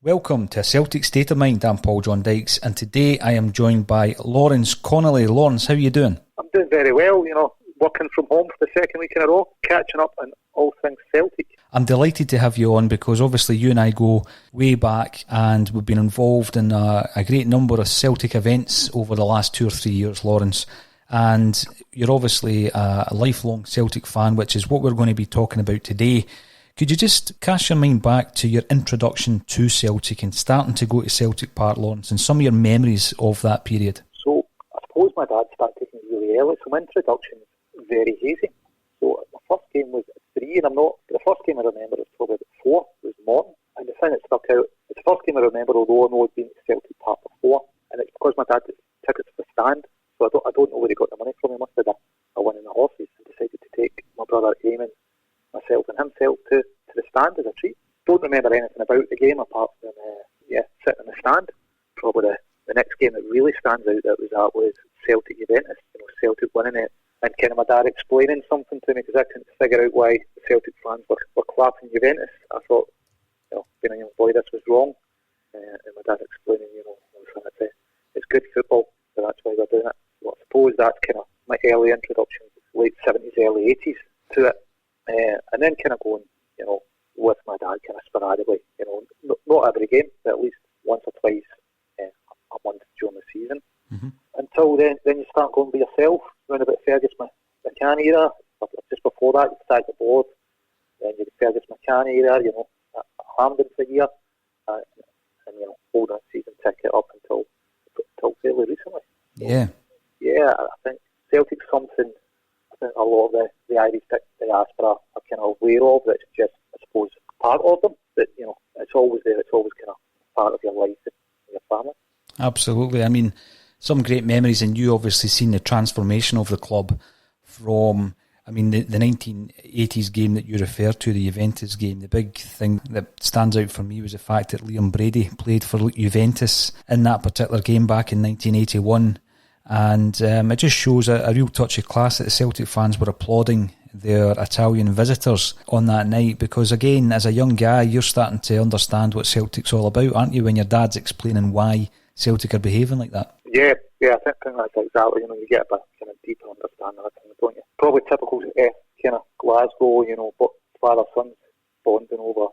Welcome to Celtic State of Mind. I'm John Dykes, and today I am joined by Lawrence Connolly. Lawrence, how are you doing? I'm doing very well, working from home for the second week in a row, catching up on all things Celtic. I'm delighted to have you on because obviously you and I go way back and we've been involved in a great number of Celtic events over the last 2 or 3 years, Lawrence. And you're obviously a lifelong Celtic fan, which is what we're going to be talking about today. Could you just cast your mind back to your introduction to Celtic and starting to go to Celtic Park, Lawrence, and some of your memories of that period? So, I suppose my dad started taking me really early, so my introduction was very hazy. So, my first game was at 3, and the first game I remember was probably at 4, it was Morton. And the thing that stuck out, it's the first game I remember, although I know I'd been to Celtic Park before, and it's because my dad had tickets to the stand, so I don't know where he got the money from. He must have had a win in the horses and decided to take my brother Eamon, myself and himself to the stand as a treat. Don't remember anything about the game apart from sitting in the stand. Probably the next game that really stands out that was at was Celtic Juventus. Celtic winning it, and kind of my dad explaining something to me because I couldn't figure out why the Celtic fans were clapping Juventus. I thought, being a young boy, this was wrong. And my dad explaining, it's good football, so that's why we're doing it. So I suppose that's kind of my early introduction, late 70s, early 80s to it. And then kind of going, with my dad kind of sporadically, not every game, but at least once or twice a month during the season. Mm-hmm. Until then you start going by yourself, around about Fergus McCann era. Just before that, you start the board, then you get Fergus McCann era, at Hampden for a year, and hold that season ticket up until fairly recently. Yeah. Yeah, I think Celtic's something I think a lot of the Irish diaspora are kind of aware of, that's just, I suppose, part of them, but, it's always there, it's always kind of part of your life and your family. Absolutely. I mean, some great memories, and you obviously seen the transformation of the club from, the 1980s game that you referred to, the Juventus game. The big thing that stands out for me was the fact that Liam Brady played for Juventus in that particular game back in 1981. And it just shows a real touch of class that the Celtic fans were applauding their Italian visitors on that night, because again, as a young guy, you're starting to understand what Celtic's all about, aren't you, when your dad's explaining why Celtic are behaving like that? Yeah, I think that's exactly, you get a bit kind of deeper understanding of things, don't you? Probably typical kind of Glasgow, but father-sons bonding over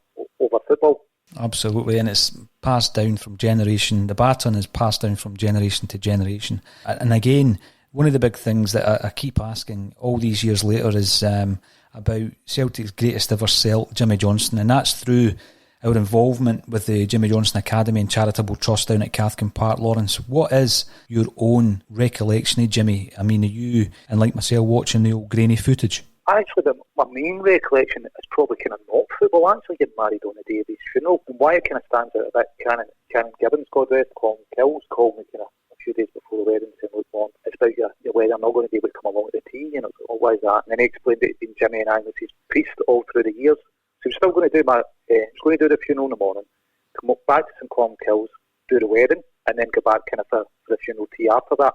football. Absolutely, and it's passed down from generation, the baton is passed down from generation to generation. And again, one of the big things that I keep asking all these years later is about Celtic's greatest ever Celt, Jimmy Johnstone, and that's through our involvement with the Jimmy Johnstone Academy and Charitable Trust down at Cathkin Park. Lawrence, what is your own recollection of Jimmy? Are you, and like myself, watching the old grainy footage? Actually, my main recollection is probably kind of not football. I actually get married on the day of his funeral, and why it kind of stands out a bit, Canon Gibbons, God rest, Colin Kills, called me kind of a few days before the wedding, saying, look, Mom, it's about your wedding, I'm not going to be able to come along to the tea, why is that? And then he explained that it'd been Jimmy and I was his priest all through the years. So he was still going to do the funeral in the morning, come up back to St Colin Kills, do the wedding, and then go back kind of for the funeral tea after that.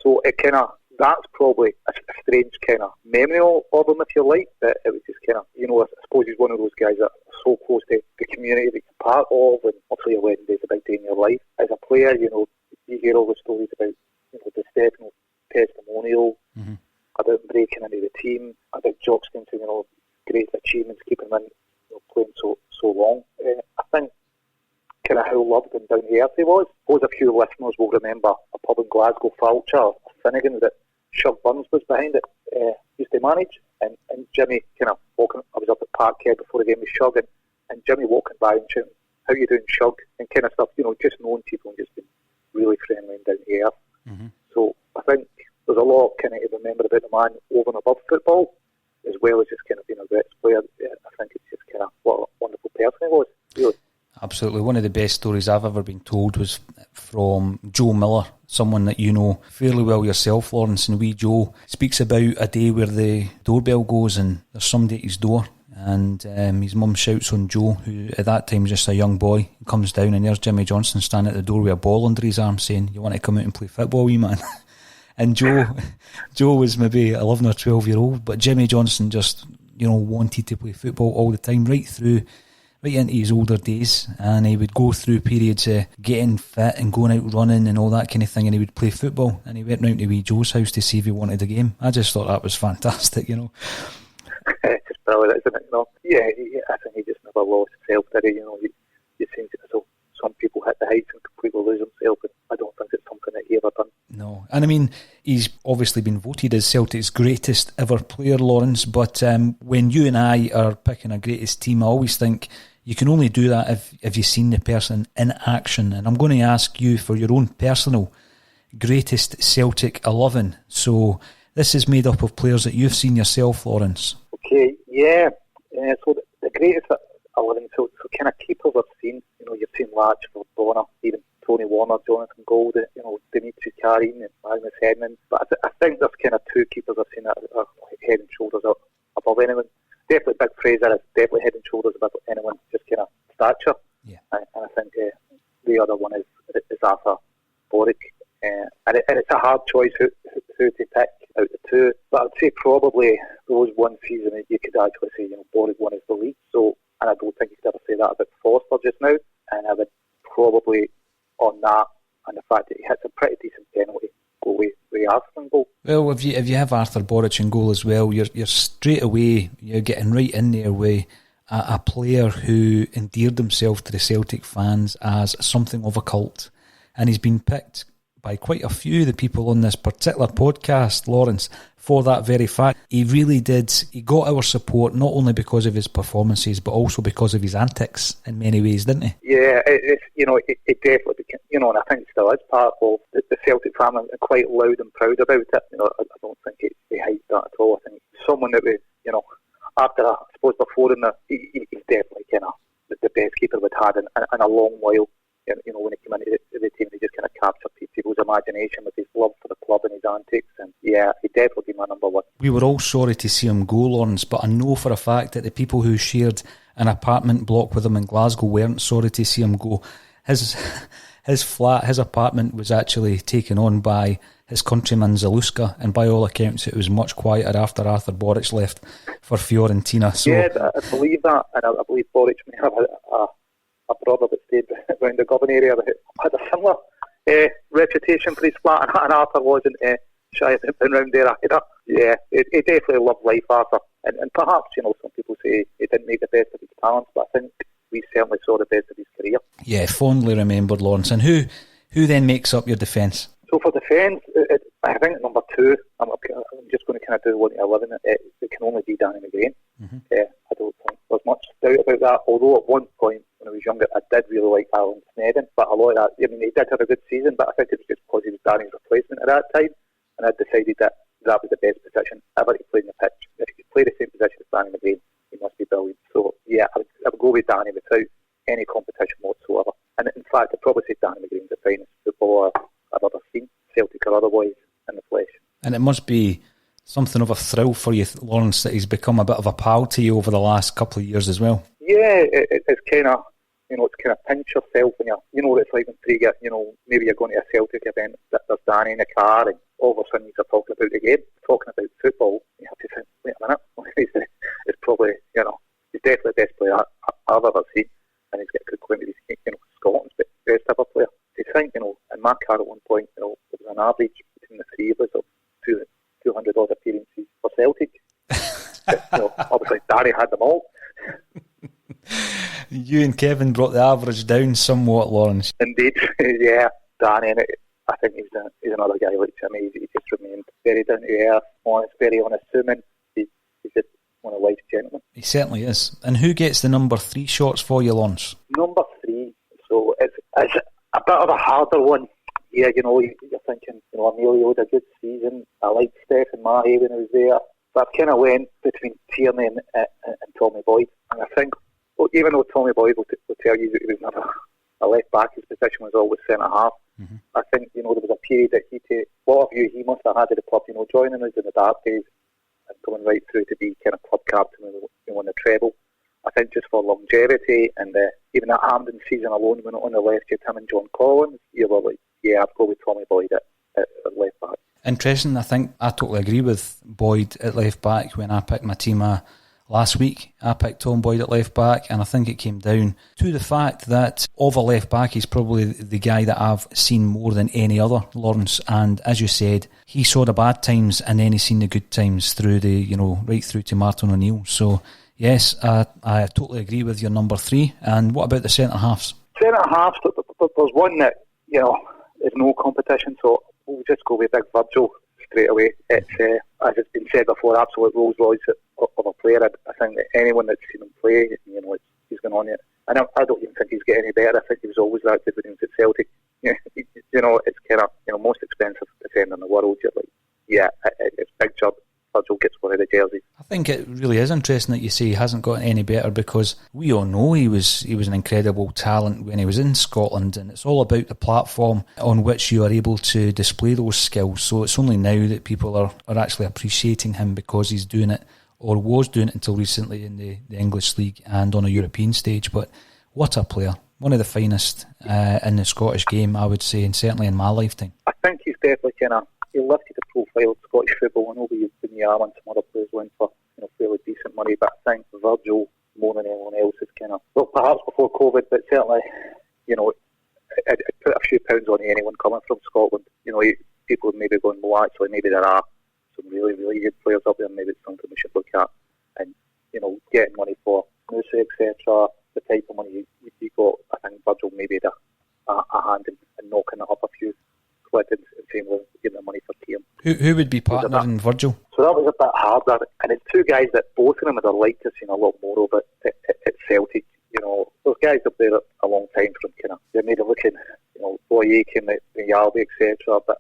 So it kind of, that's probably a strange kind of memory of him, if you like, but it was just kind of, I suppose he's one of those guys that are so close to the community that you're part of, and obviously your wedding day is a big day in your life. As a player, you hear all the stories about, the Stefano testimonial, mm-hmm. about breaking into the team, about Jockston, great achievements, keeping him in, playing so long. I think kind of how loved and down to earth he was. I suppose a few listeners will remember a pub in Glasgow, Falcher, Finnegan's, that Shug Burns was behind it, used to manage, and Jimmy kind of walking, I was up at Parkhead before the game with Shug, and Jimmy walking by and shouting, how you doing, Shug, and kind of stuff, just knowing people and just being really friendly and down to earth. Mm-hmm. So I think there's a lot kind of to remember about the man over and above football, as well as just kind of being a great player. I think it's just kind of what a wonderful person he was, really. Absolutely. One of the best stories I've ever been told was from Joe Miller, someone that you know fairly well yourself, Lawrence, and wee Joe speaks about a day where the doorbell goes and there's somebody at his door, and his mum shouts on Joe, who at that time was just a young boy. He comes down and there's Jimmy Johnson standing at the door with a ball under his arm saying, "You want to come out and play football, wee man?" And Joe was maybe 11 or 12 year old, but Jimmy Johnson just, wanted to play football all the time, right into his older days, and he would go through periods of getting fit and going out running and all that kind of thing, and he would play football, and he went round to wee Joe's house to see if he wanted a game. I just thought that was fantastic, It's just brilliant, isn't it? Yeah, I think he just never lost himself, did he? You seem to, so some people hit the heights and completely lose themselves, but I don't think it's something that he ever done. No, and I mean, he's obviously been voted as Celtic's greatest ever player, Lawrence, but when you and I are picking a greatest team, I always think you can only do that if you've seen the person in action. And I'm going to ask you for your own personal greatest Celtic 11. So this is made up of players that you've seen yourself, Lawrence. Okay, yeah. So the greatest 11, so kind of keepers I've seen, you've seen Latchford, Bonner, even Tony Warner, Jonathan Gold, Dimitri Karin and Magnus Hedman. But I think there's kind of two keepers I've seen that are head and shoulders above anyone. Definitely Big Fraser is definitely head and shoulders above anyone, just kind of stature. Yeah. And I think the other one is Arthur Boric. And it's a hard choice who to pick out the two. But I'd say probably there was one season that you could actually say, Boric won his the league. So, and I don't think you could ever say that about Foster just now. And I would probably, on that, and the fact that he hits a pretty decent penalty, go with Arthur in goal. Well, if you have Arthur Boric in goal as well, you're straight away, you're getting right in there with a player who endeared himself to the Celtic fans as something of a cult. And he's been picked by quite a few of the people on this particular podcast, Lawrence, for that very fact. He really did. He got our support not only because of his performances, but also because of his antics in many ways, didn't he? Yeah, it definitely became, and I think it still is part of the Celtic family, and quite loud and proud about it. I don't think they hide that at all. I think someone that we, after, I suppose, before him, he's definitely kind of the best keeper we'd had in a long while. When he came into the team, he just kind of captured people's imagination with his love for the club and his antics. And yeah, he'd definitely be my number one. We were all sorry to see him go, Lawrence, but I know for a fact that the people who shared an apartment block with him in Glasgow weren't sorry to see him go. His flat, his apartment was actually taken on by his countryman Zaluska, and by all accounts it was much quieter after Arthur Boric left for Fiorentina. So, yeah, I believe that, and I believe Boric may have a brother that stayed around the Govan area that had a similar reputation for his flat, and Arthur wasn't shy of being around there either. Yeah, he definitely loved life, Arthur, and perhaps, some people say he didn't make the best of his talents, but I think we certainly saw the best of his career. Yeah, fondly remembered, Lawrence. And who then makes up your defence? So for defence, I think number two, I'm just going to kind of do 1 to 11. It can only be Danny McGrain. Mm-hmm. I don't think there's much doubt about that. Although at one point when I was younger, I did really like Alan Snedden, but a lot of that, he did have a good season, but I think it was just because he was Danny's replacement at that time, and I decided that was the best position ever to play in the pitch. If he could play the same position as Danny McGrain, he must be brilliant. So yeah, I would go with Danny without any competition whatsoever. And in fact, I'd probably say Danny McGrain's the finest footballer I've ever seen, Celtic or otherwise, in the flesh. And it must be something of a thrill for you, Lawrence, that he's become a bit of a pal to you over the last couple of years as well. Yeah, it's kind of, it's kind of pinch yourself when what it's like when three get, maybe you're going to a Celtic event, there's Danny in the car, and all of a sudden you're talking about the game, talking about football, you have to think, wait a minute, it's probably, he's definitely the best player I've ever seen, and he's got a good claim to be, Scotland's best ever player. To think, in my car at one point, there was an average between the three of us of 200 odd appearances for Celtic. Obviously Danny had them all. You and Kevin brought the average down somewhat, Lawrence. Indeed, yeah, Danny, and I think he's another guy like Jimmy. He just remained very down to earth, honest, very unassuming. He's just one of life's gentlemen. He certainly is. And who gets the number 3 shorts for you, Lawrence? Number 3. So it's a bit of a harder one. Yeah, you're thinking, Emilio had a good season. I liked Stephen Mahe when he was there. But I kind of went between Tierney and Tommy Boyd. And I think, even though Tommy Boyd will tell you that he was never a left back, his position was always centre half. Mm-hmm. I think, there was a period that what a view he must have had of the club, joining us in the dark days and going right through to be kind of club captain when we won the treble. I think just for longevity and even that Hampden season alone, when on the left you had him and John Collins, you were like, yeah, I'd go with Tommy Boyd at left back. Interesting. I think I totally agree with Boyd at left back. When I picked my team last week, I picked Tom Boyd at left back, and I think it came down to the fact that of a left back, he's probably the guy that I've seen more than any other, Lawrence. And as you said, he saw the bad times and then he's seen the good times through right through to Martin O'Neill. So yes, I totally agree with your number 3. And what about the centre halves? Centre halves, there's one that there's no competition, so we'll just go with Big Virgil straight away. It's as it's been said before, absolute Rolls Royce of a player. I think that anyone that's seen him play, he's going on it. And I don't even think he's getting any better. I think he was always that good when he was at Celtic. It's kind of most expensive defender in the world. You're like, it's Big Virgil gets one of the jerseys. I think it really is interesting that you say he hasn't gotten any better, because we all know he was an incredible talent when he was in Scotland, and it's all about the platform on which you are able to display those skills. So it's only now that people are actually appreciating him because he's doing it, or was doing it until recently in the English League and on a European stage. But what a player. One of the finest in the Scottish game, I would say, and certainly in my lifetime. I think he's definitely he lifted the profile of Scottish football. I know when Yam and some other players went for fairly decent money, but I think Virgil, more than anyone else, is perhaps before COVID, but certainly, it put a few pounds on anyone coming from Scotland. People would maybe going, well, actually, maybe there are some really, really good players up there, maybe it's something we should look at. And, getting money for Musa, etc., the type of money you got, I think Virgil maybe had a hand in knocking up a few quid and saying, well, give them money for Kieran. Who would be partnering Virgil? So that was a bit harder, and it's two guys that both of them would have liked to seen a lot more of it at Celtic. Those guys have been there a long time from they're maybe looking, Boy Aiken, Yarby, etc. But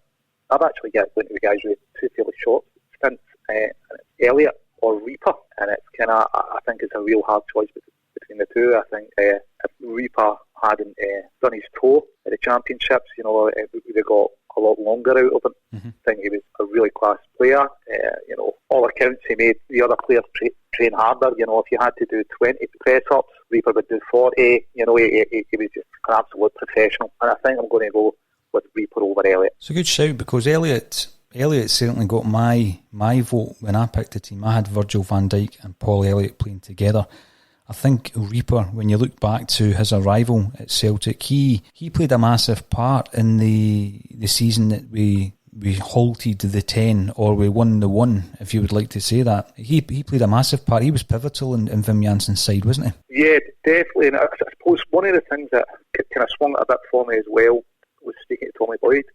I've actually got into the guys with two fairly short stints, and it's Elliott or Reaper, and it's I think it's a real hard choice between the two. I think if Reaper hadn't done his toe at the championships, they got a lot longer out of him. Mm-hmm. I think he was a really class player. All accounts he made the other players train harder. If you had to do 20 press-ups, Reaper would do 40. He was just an absolute professional. And I think I'm going to go with Reaper over Elliott. It's a good shout, because Elliott certainly got my vote when I picked the team. I had Virgil van Dijk and Paul Elliott playing together. I think Reaper, when you look back to his arrival at Celtic, he played a massive part in the season that we halted the 10, or we won the 1, if you would like to say that. He played a massive part. He was pivotal in Wim Janssen's side, wasn't he? Yeah, definitely. And I suppose one of the things that kind of swung it a bit for me as well was speaking to Tommy Boyd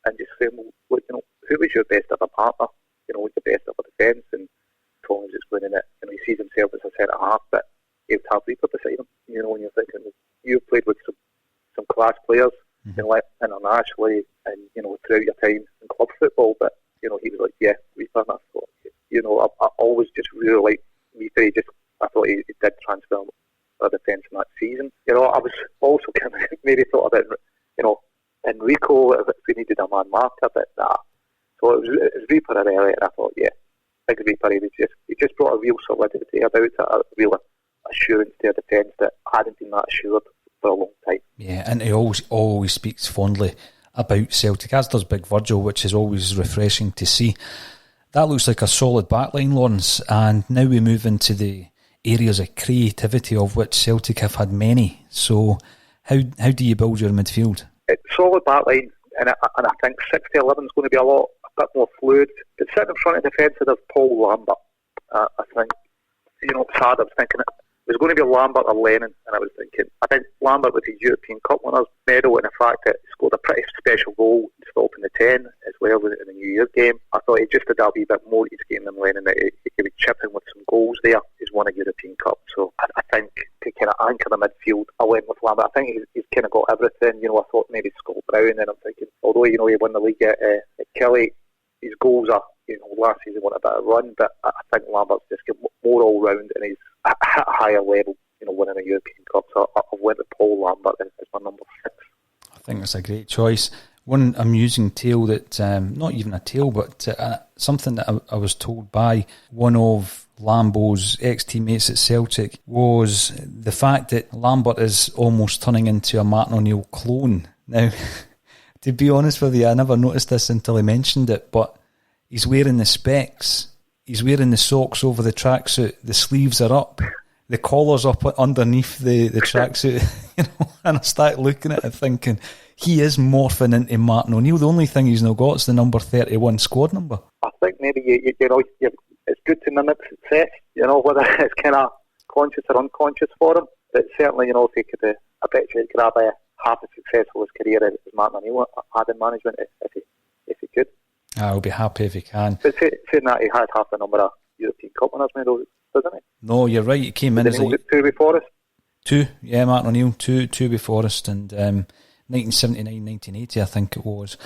and just saying, well, who was your best ever partner? Who's the best ever defence? And Tommy was explaining that he sees himself as a centre half, but he would have Reaper beside him. When you're thinking, you've played with some class players, internationally, and throughout your time in club football, but he was like, yeah, Reaper. And I thought, I always just really liked Reaper. I thought he did transform our defence in that season. I was also maybe thought about Enrico if we needed a man marker, but nah. So it was Reaper and Elliott, and I thought, yeah, big Reaper. He just brought a real solidity about it, a real assurance to a defence that hadn't been that assured for a long time. Yeah, and he always speaks fondly about Celtic, as does Big Virgil, which is always refreshing to see. That looks like a solid backline, Lawrence, and now we move into the areas of creativity, of which Celtic have had many. So how do you build your midfield? It's solid backline, and I think 6-11 is going to be a bit more fluid. But sitting in front of the defence, there's Paul Lambert. I think, it's hard. I was thinking it was going to be Lambert or Lennon, and I think Lambert with his European Cup winners medal, and the fact that he scored a pretty special goal stopping the 10 as well in the New Year's game. I thought he just did that wee bit more to his game than Lennon. He he would chip in with some goals there. He's won a European Cup, so I think to kind of anchor the midfield, I went with Lambert. I think he's kind of got everything. You know, I thought maybe Scott Brown, and I'm thinking, although you know he won the league at Kelly, his goals are, you know, last season won a bit of run, but I think Lambert's just got more all round, and he's at a higher level. You know, winning a European Cup. So I went with Paul Lambert as my number 6. I think that's a great choice. One amusing tale that, not even a tale, but something that I was told by one of Lambo's ex-teammates at Celtic was the fact that Lambert is almost turning into a Martin O'Neill clone. Now, to be honest with you, I never noticed this until he mentioned it, but he's wearing the specs, he's wearing the socks over the tracksuit, the sleeves are up, the collar's up underneath the tracksuit, you know, and I started looking at it thinking, he is morphing into Martin O'Neill. The only thing he's not got is the number 31 squad number. I think maybe you know it's good to mimic success. You know, whether it's kind of conscious or unconscious for him. But certainly, you know, if he could, I bet you he'd grab half as successful his career as Martin O'Neill had in management if he could. I'll be happy if he can. But saying that, he had half the number of European Cup winners medals, doesn't he? No, you're right. He came in as 2 before us. 2, yeah, Martin O'Neill, 2 before us, and 1979, 1980, I think it was.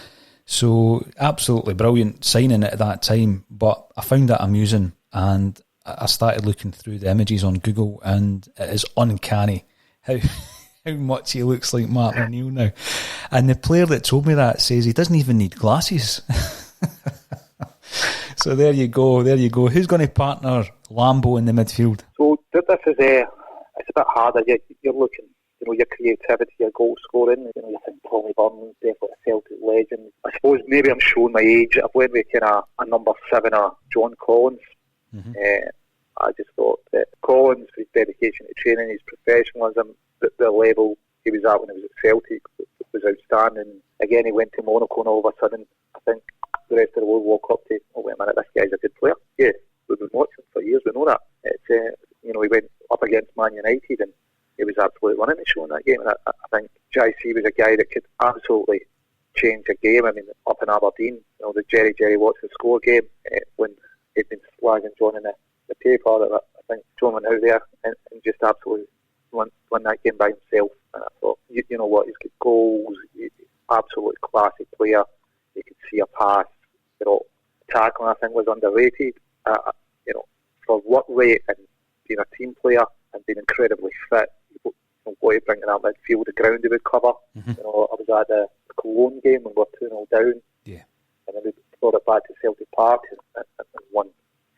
So absolutely brilliant signing at that time. But I found that amusing, and I started looking through the images on Google, and it is uncanny how much he looks like Martin O'Neill now. And the player that told me that says he doesn't even need glasses. So there you go. Who's going to partner Lambo in the midfield? So this is it's a bit harder. You're looking, you know, your creativity, your goal scoring. You know, you think Tommy Burn's definitely a Celtic legend. I suppose maybe I'm showing my age. I've went with kind of a number 7 or John Collins. Mm-hmm. I just thought that Collins, his dedication to training, his professionalism, the level he was at when he was at Celtic was outstanding. Again, he went to Monaco, and all of a sudden, I think the rest of the world woke up to, oh, wait a minute, this guy's a good player. Yeah, we've been watching for years, we know that. It's, you know, he went up against Man United, and he was absolutely running the show in that game. And I think JC was a guy that could absolutely change a game. I mean, up in Aberdeen, you know, the Jerry Watson score game, when he'd been slagging John in the paper, I think John went out there and just absolutely won that game by himself. And I thought, you know what, he's got goals, he's absolutely classy player. You could see a pass. You know, tackling, I think, was underrated. You know, for work rate and being a team player and being incredibly fit, you know, what he bring in that midfield, the ground he would cover. Mm-hmm. You know, I was at the Cologne game when we were 2-0 down. Yeah. And then we brought it back to Celtic Park and won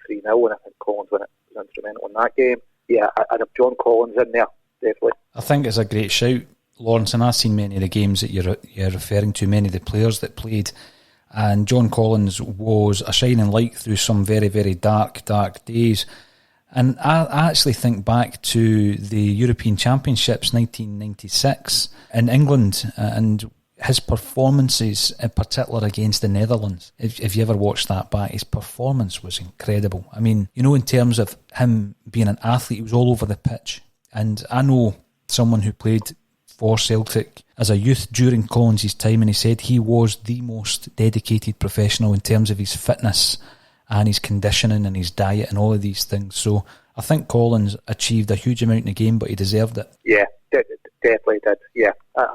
3-0, and I think Collins was instrumental in that game. Yeah, I'd have John Collins in there, definitely. I think it's a great shout, Lawrence, and I've seen many of the games that you're referring to, many of the players that played, and John Collins was a shining light through some very, very dark days. And I actually think back to the European Championships 1996 in England, and his performances in particular against the Netherlands. If you ever watched that back, his performance was incredible. I mean, you know, in terms of him being an athlete, he was all over the pitch. And I know someone who played for Celtic as a youth during Collins' time, and he said he was the most dedicated professional in terms of his fitness and his conditioning and his diet and all of these things. So I think Collins achieved a huge amount in the game, but he deserved it. Yeah, definitely did. Yeah, I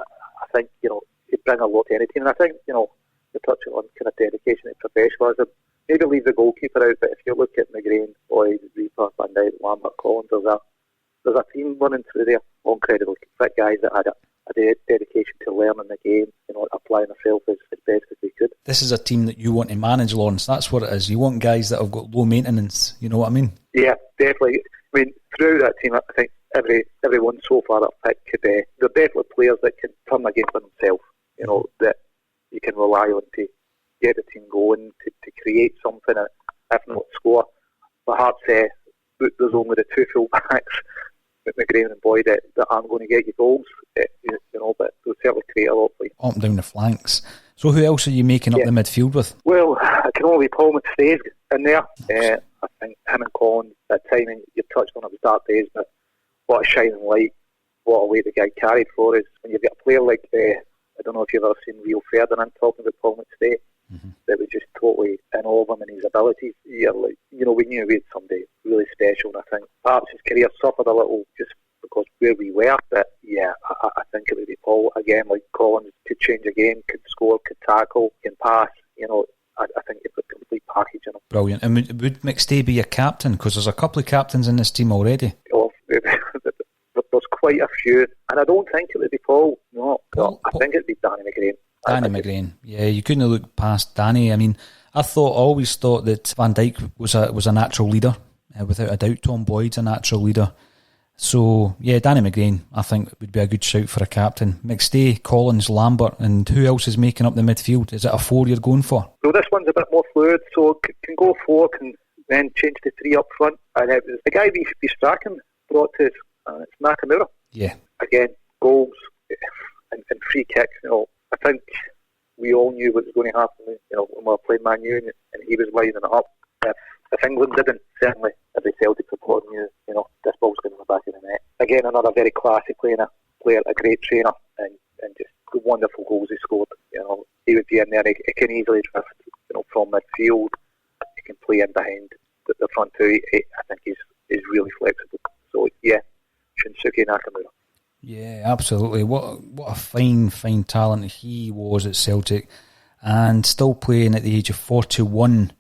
think, you know, he'd bring a lot to any team. And I think, you know, you're touching on kind of dedication and professionalism. Maybe leave the goalkeeper out, but if you look at McGrain, Boyd, Reaper, Van Dijk, Lambert, Collins, there's a team running through there, all incredibly fit guys that had a dedication to learning the game, you know, applying themselves as best as they could. This is a team that you want to manage, Lawrence. That's what it is. You want guys that have got low maintenance. You know what I mean? Yeah, definitely. I mean, throughout that team, I think everyone so far that I've picked they're definitely players that can turn the game for themselves. You know, that you can rely on to get the team going, to create something, if not score. Perhaps there's only the two full backs, McGrain and Boyd, that aren't going to get you goals, you know, but they'll certainly create a lot for you. Up and down the flanks. So who else are you making up the midfield with? Well, I can only Paul McStay's in there. I think him and Collins, that timing, you touched on it, was dark days, but what a shining light, what a weight the guy carried for us. When you've got a player like, I don't know if you've ever seen Rio Ferdinand talking about Paul McStay. that was just totally in awe of him and his abilities. We knew we had somebody really special, and I think perhaps his career suffered a little just because where we were. But I think it would be Paul again. Like Collins could change a game, could score, could tackle, can pass. I think it's a complete package. Brilliant. And would McStay be a captain? Because there's a couple of captains in this team already. Oh, there's quite a few, and I don't think it would be Paul. No, I think it'd be Danny McGrain. Danny McGrain. Yeah, you couldn't look past Danny. I mean, I always thought that Van Dijk was a natural leader, without a doubt. Tom Boyd's a natural leader. So, yeah, Danny McGrain, I think, would be a good shout for a captain. McStay, Collins, Lambert, and who else is making up the midfield? Is it a 4 you're going for? So this one's a bit more fluid, so can go 4, can then change to 3 up front. And it was the guy we Strachan brought to us, and it's Nakamura. Yeah. Again, goals and free kicks. I think we all knew what was going to happen. When we were playing Man U and he was lining it up. If England didn't, certainly every Celtic supporter knew, this ball's going in the back of the net. Again, another very classy player, a great trainer, and just wonderful goals he scored. He would be in there. He can easily drift, from midfield. He can play in behind the front two. I think he's really flexible. So yeah, Shinsuke Nakamura. Yeah, absolutely. What a fine talent he was at Celtic, and still playing at the age of 41.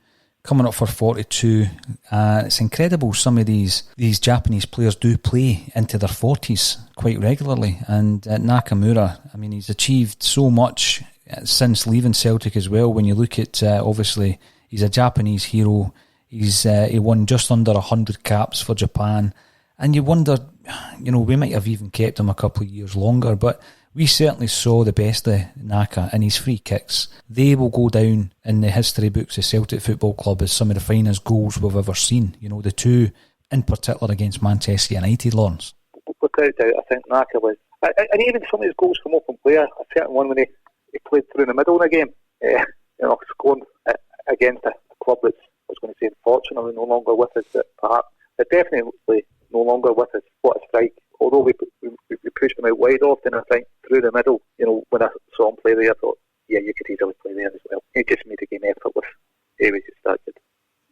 Coming up for 42, it's incredible some of these Japanese players do play into their 40s quite regularly. And Nakamura, I mean, he's achieved so much since leaving Celtic as well. When you look at, obviously, he's a Japanese hero. He won just under 100 caps for Japan. And you wonder, we might have even kept him a couple of years longer, but we certainly saw the best of Naka and his free kicks. They will go down in the history books of Celtic Football Club as some of the finest goals we've ever seen. The two in particular against Manchester United, Lawrence. Without doubt, I think Naka was, and even some of his goals from open play, a certain one when he played through in the middle in a game, scored against a club that's, I was going to say, unfortunately no longer with us, but definitely no longer with us. What a strike. Although we pushed him out wide often, I think through the middle, when I saw him play there, I thought, yeah, you could easily play there as well. He just made the game effortless. He was just that good.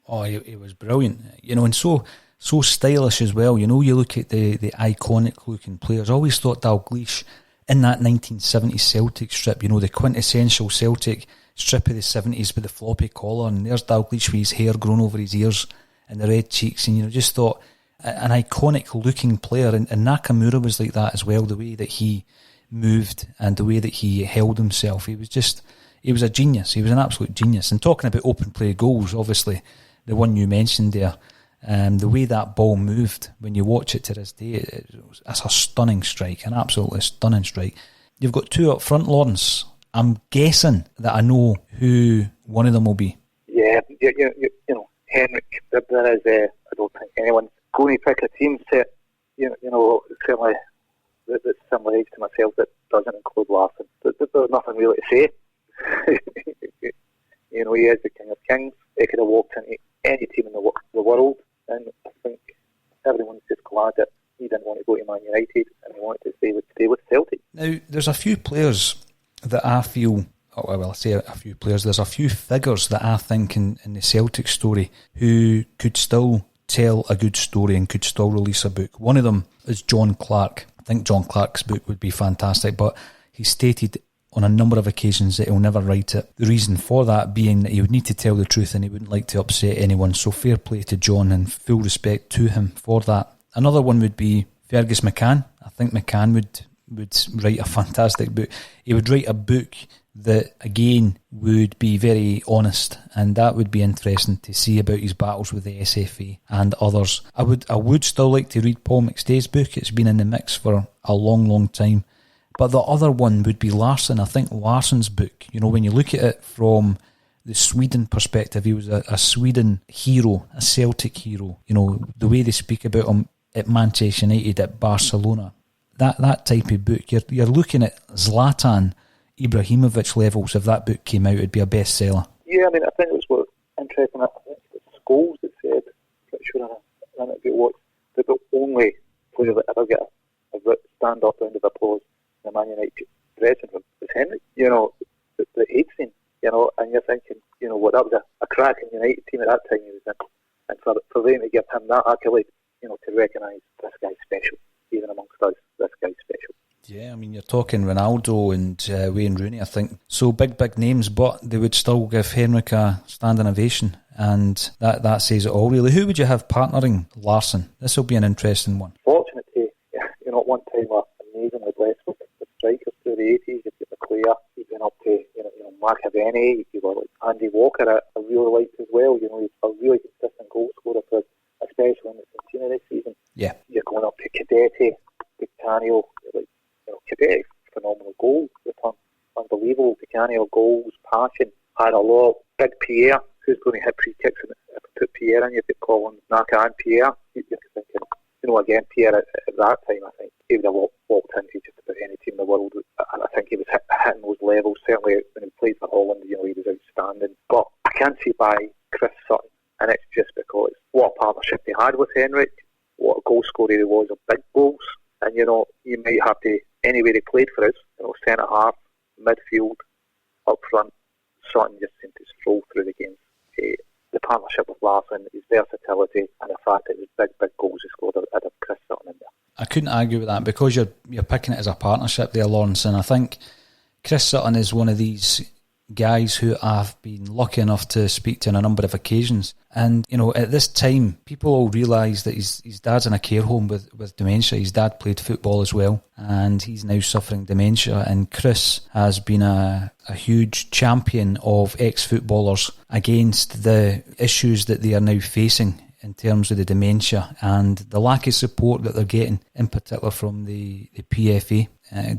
Oh, he was brilliant. And so stylish as well. You look at the iconic looking players. I always thought Dalglish in that 1970s Celtic strip, the quintessential Celtic strip of the 70s with the floppy collar, and there's Dalglish with his hair grown over his ears and the red cheeks, and just thought, an iconic looking player, and Nakamura was like that as well, the way that he moved and the way that he held himself. He was a genius. He was an absolute genius. And talking about open play goals, obviously the one you mentioned there, the way that ball moved, when you watch it to this day, it's a stunning strike, an absolutely stunning strike. You've got 2 up front, Lawrence. I'm guessing that I know who one of them will be. Yeah, Henrik. There is, I don't think anyone's going to pick a team set, certainly that's similar age to myself that doesn't include Larson. There's nothing really to say. He is the king of kings. He could have walked into any team in the world, and I think everyone's just glad that he didn't want to go to Man United and he wanted to stay with Celtic. Now, there's a few players that I feel, I say a few players, there's a few figures that I think in the Celtic story who could still tell a good story and could still release a book. One of them is John Clark. I think John Clark's book would be fantastic, but he stated on a number of occasions that he'll never write it. The reason for that being that he would need to tell the truth and he wouldn't like to upset anyone. So fair play to John and full respect to him for that. Another one would be Fergus McCann. I think McCann would write a fantastic book. He would write a book that again would be very honest, and that would be interesting to see about his battles with the SFA and others. I would still like to read Paul McStay's book. It's been in the mix for a long time. But the other one would be Larsson. I think Larsson's book, when you look at it from the Sweden perspective, he was a Sweden hero, a Celtic hero. The way they speak about him at Manchester United, at Barcelona, that type of book. You're looking at Zlatan Ibrahimovic levels. If that book came out, it'd be a bestseller. Yeah, I think it was interesting. I think it was Scholes that said, pretty sure I might be watched, that the only player that ever get a stand up round of applause in the Man United dressing room was Henry. The age scene. and you're thinking, what, that was a cracking United team at that time he was in. And for them to give him that accolade, to recognise this guy's special, even amongst us, this guy's special. Yeah, I mean, you're talking Ronaldo and Wayne Rooney, I think. So big names, but they would still give Henrik a standing ovation. And that says it all, really. Who would you have partnering Larsson? This will be an interesting one. Fortunate to, at one time, were amazingly blessed with strikers through the 80s. You've got McClare, you've been up to, McAvenny, you were like Andy Walker, I really liked as well. He's a really consistent goal scorer, especially in the Centina this season. Yeah. You're going up to Cadete, Canio, Cadete, phenomenal goal return, unbelievable. Canio goals, passion, had a lot. Big Pierre, who's going to hit free kicks? If I put Pierre in, you'd be calling Naka and Pierre. You're thinking, again, Pierre at that time, I think he would have walked into just about any team in the world, and I think he was hitting those levels. Certainly when he played for Holland, he was outstanding. But I can't see by Chris Sutton, and it's just because what a partnership they had with Henrik, what a goal scorer he was of big goals, and you might have to, anywhere he played for us, centre half, midfield, up front, Sutton just seemed to stroll through the games. The partnership with Larsson, his versatility, and the fact that it was big goals he scored, I'd have Chris Sutton in there. I couldn't argue with that, because you're picking it as a partnership there, Lawrence, and I think Chris Sutton is one of these guys who I've been lucky enough to speak to on a number of occasions. And, at this time, people all realise that his dad's in a care home with dementia. His dad played football as well, and he's now suffering dementia. And Chris has been a huge champion of ex-footballers against the issues that they are now facing in terms of the dementia and the lack of support that they're getting, in particular from the PFA,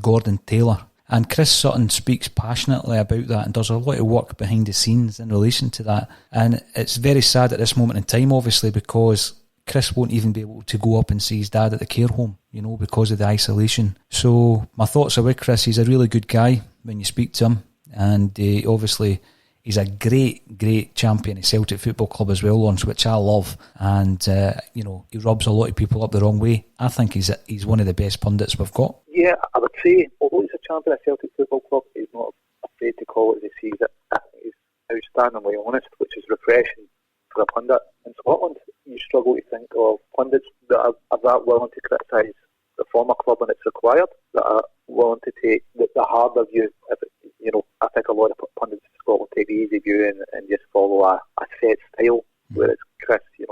Gordon Taylor. And Chris Sutton speaks passionately about that and does a lot of work behind the scenes in relation to that. And it's very sad at this moment in time, obviously, because Chris won't even be able to go up and see his dad at the care home, because of the isolation. So my thoughts are with Chris. He's a really good guy when you speak to him. And obviously, he's a great champion at Celtic Football Club as well, Lawrence, which I love. And, he rubs a lot of people up the wrong way. I think he's one of the best pundits we've got. Yeah, I would say, although he's a champion at Celtic Football Club, he's not afraid to call it as he sees it. I think he's outstandingly honest, which is refreshing for a pundit. In Scotland, you struggle to think of pundits that are that willing to criticise the former club when it's required, that are willing to take the harder view. I think a lot of pundits in Scotland take the easy view and just follow a set style, whereas Chris, he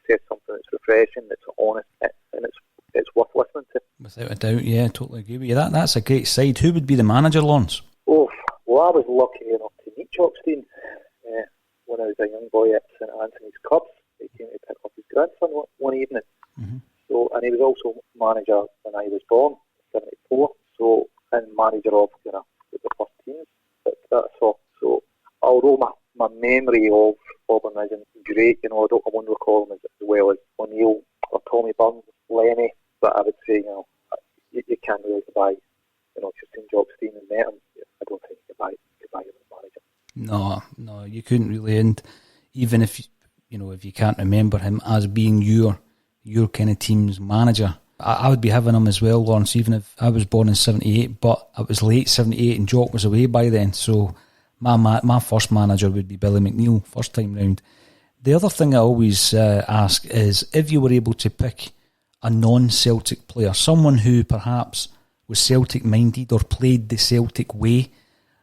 says something that's refreshing, that's honest, and it's worth listening to. Without a doubt, yeah, totally agree with you. That's a great side. Who would be the manager, Lawrence? Oh, well, I was lucky enough to meet Jockstein when I was a young boy at St Anthony's Cubs. He came to pick up his grandson one evening. Mm-hmm. So, and he was also manager when I was born, 1974. So, and manager of the first teams. That's all. So, although my memory of Auburn isn't great, I won't recall him as well as O'Neill or Tommy Burns, Lenny. But I would say, you can't really buy, if you've seen Jockstein and met him, I don't think you could buy him as manager. No, you couldn't really. And even if you can't remember him as being your kind of team's manager, I would be having him as well, Lawrence, even if I was born in 78, but it was late 78 and Jock was away by then. So my first manager would be Billy McNeil, first time round. The other thing I always ask is, if you were able to pick a non-Celtic player, someone who perhaps was Celtic-minded or played the Celtic way,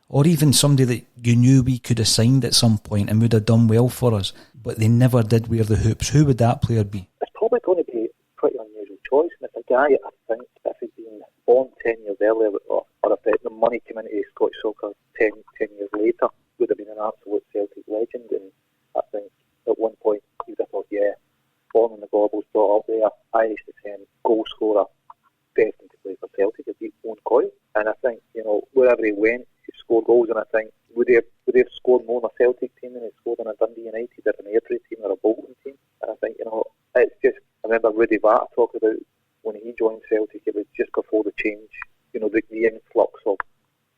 or even somebody that you knew we could have signed at some point and would have done well for us, but they never did wear the hoops, who would that player be? It's probably going to be a pretty unusual choice, and it's a guy, I think, if he'd been born 10 years earlier, or if the money came into Scottish soccer 10 years later, would have been an absolute Celtic legend. And I think at one point you'd have thought, born in the Gorbals, brought up there, Irish descent, goal scorer, destined to play for Celtic, would be Owen Coyle. And I think, wherever he went, he scored goals, and I think, would he have scored more in a Celtic team than he scored in a Dundee United or an Airdrie team or a Bolton team? And I think, it's just, I remember Rudy Vata talking about when he joined Celtic, it was just before the change, the influx of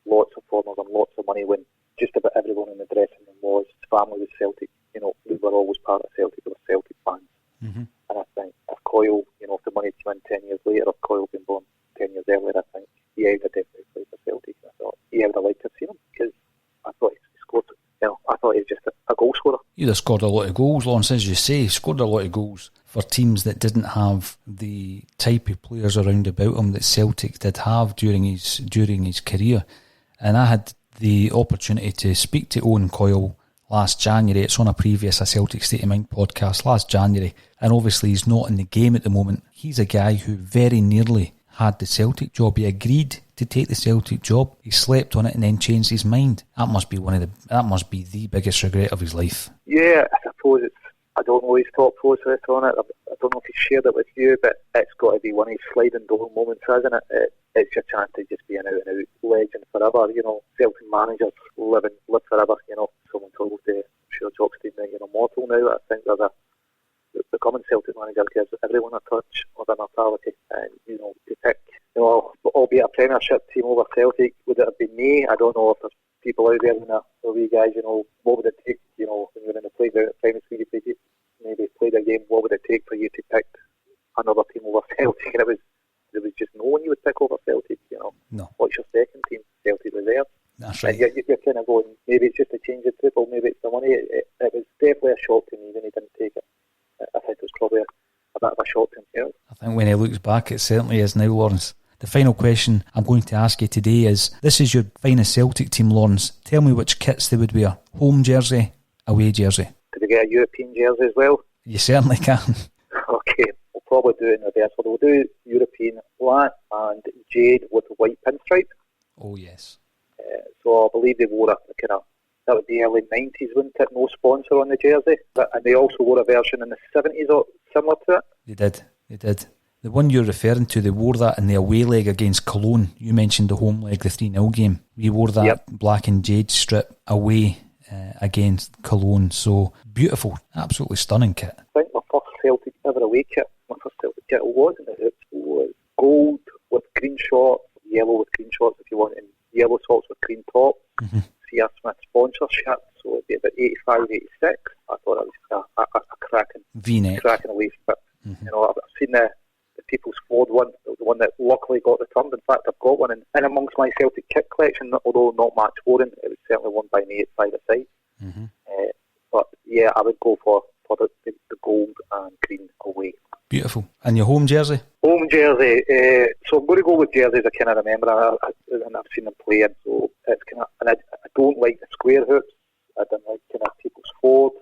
lots of foreigners and lots of money, when just about everyone in the dressing room was, his family was Celtic, we were always part of Celtic, they were Celtic fans. Mm-hmm. And I think if Coyle, if the money came in 10 years later, if Coyle had been born 10 years earlier, I think he would have definitely played for Celtic. And I thought, I would have liked to have seen him, because I thought he scored reality is just a goal scorer. You'd have scored a lot of goals, Lawrence, as you say. He scored a lot of goals for teams that didn't have the type of players around about him that Celtic did have during his career. And I had the opportunity to speak to Owen Coyle last January. It's on a previous Celtic State of Mind podcast last January, and obviously he's not in the game at the moment. He's a guy who very nearly had the Celtic job. He agreed to take the Celtic job. He slept on it and then changed his mind. That must be the biggest regret of his life. Yeah, I suppose I don't know his thought process on it. I don't know if he shared it with you, but it's got to be one of his sliding door moments, hasn't it? It's your chance to just be an out-and-out legend forever. Celtic managers live forever. Someone told I'm sure Jockstein that you're immortal now. I think becoming Celtic manager gives everyone a touch of immortality. And, to pick, albeit a Premiership team over Celtic, would it have been me? I don't know if there's people out there in the wee guys, what would it take, when you're in the playground at primary school, you maybe played a game, what would it take for you to pick another team over Celtic? And there was just no one you would pick over Celtic, No. What's your second team? Celtic was there. That's right. And you're kind of going, maybe it's just a change of triple, maybe it's the money. It was definitely a shock to me when he didn't take it. I think it was probably a bit of a shock to himself. I think when he looks back, it certainly is now, Lawrence. The final question I'm going to ask you today is, this is your finest Celtic team, Lawrence. Tell me which kits they would wear. Home jersey, away jersey. Did they get a European jersey as well? You certainly can. Okay, we'll probably do it in reverse. We'll do European black and jade with white pinstripe. Oh, yes. So I believe they wore that would be early 90s, wouldn't it? No sponsor on the jersey. And they also wore a version in the 70s or similar to it. They did. The one you're referring to, they wore that in the away leg against Cologne. You mentioned the home leg, the 3-0 game. We wore that black and jade strip away against Cologne. So beautiful, absolutely stunning kit. I think my first Celtic ever away kit, wasn't it? It was gold with green shorts, yellow with green shorts if you want, and yellow socks with green tops. Mm-hmm. C.R. Smith sponsorship, so it'd be about 85, 86. I thought that was a cracking V-neck, cracking away fit. Mm-hmm. I've seen the People's Ford one, the one that luckily got returned. In fact, I've got one in amongst my Celtic kit collection, although not match worn. It was certainly one by me at side-to-side. Mm-hmm. But yeah, I would go for the gold and green away. Beautiful. And your home jersey? Home jersey. So I'm going to go with jerseys I kind of remember, and I've seen them playing. So it's kind of, and I don't like the square hoops. I don't like kind of People's Ford.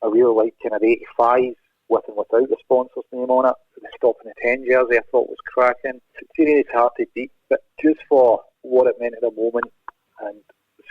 I really like kind of 85s with and without the sponsor's name on it. The Stop in the 10 jersey I thought was cracking. It's hard to beat, but just for what it meant at the moment and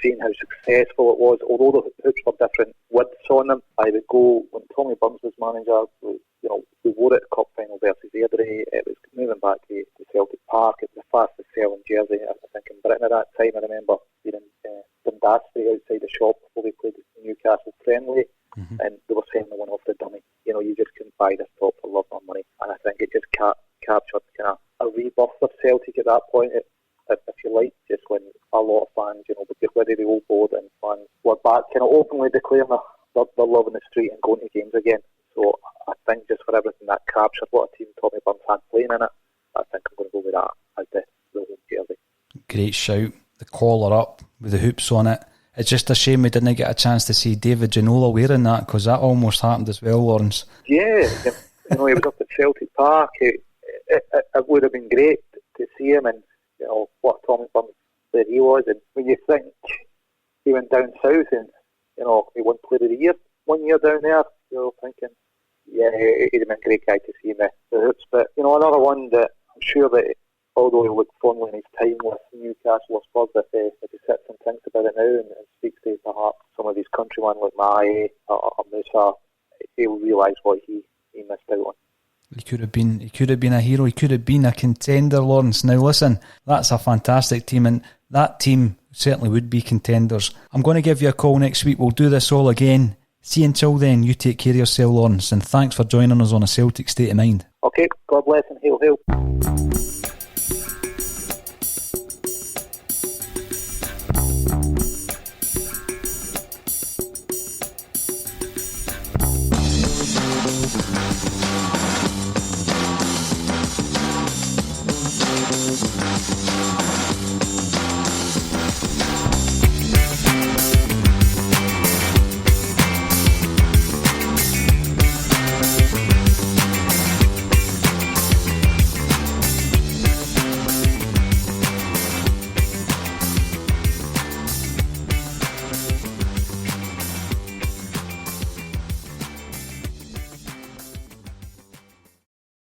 seeing how successful it was, although the hoops were different widths on them, I would go, when Tommy Burns was manager, we wore it at Cup Final versus Airdrie. It was moving back to Celtic Park. It was the fastest selling jersey, I think, in Britain at that time. I remember being in Dundasbury outside the shop before we played the Newcastle friendly, and they were selling the one off the dummy. You just couldn't buy this top for love nor money. And I think it just captured kind of a rebirth of Celtic at that point. If you like, just when a lot of fans, would get rid of the old board and fans were back kind of openly declaring their love in the street and going to games again. So I think just for everything that captured what a team Tommy Burns had playing in it, I think I'm going to go with that as the home jersey. Great shout. The collar up with the hoops on it. It's just a shame we didn't get a chance to see David Ginola wearing that, because that almost happened as well, Lawrence. Yeah, he was up at Celtic Park. It would have been great to see him, and what Tommy Burns player he was. And when you think he went down south and he won Player of the Year 1 year down there, you're thinking, yeah, he'd have been a great guy to see in the hoops. But another one that I'm sure that, although he looked fondly in his time with Newcastle or Spurs, if he sits and thinks about it now and speaks to perhaps some of his countrymen like Mae or Musa, he'll realise what he missed out on. He could have been a hero. He could have been a contender, Lawrence. Now listen, that's a fantastic team, and that team certainly would be contenders. I'm going to give you a call next week. We'll do this all again. See you until then. You take care of yourself, Lawrence, and thanks for joining us on A Celtic State of Mind. Okay, God bless and hail, hail.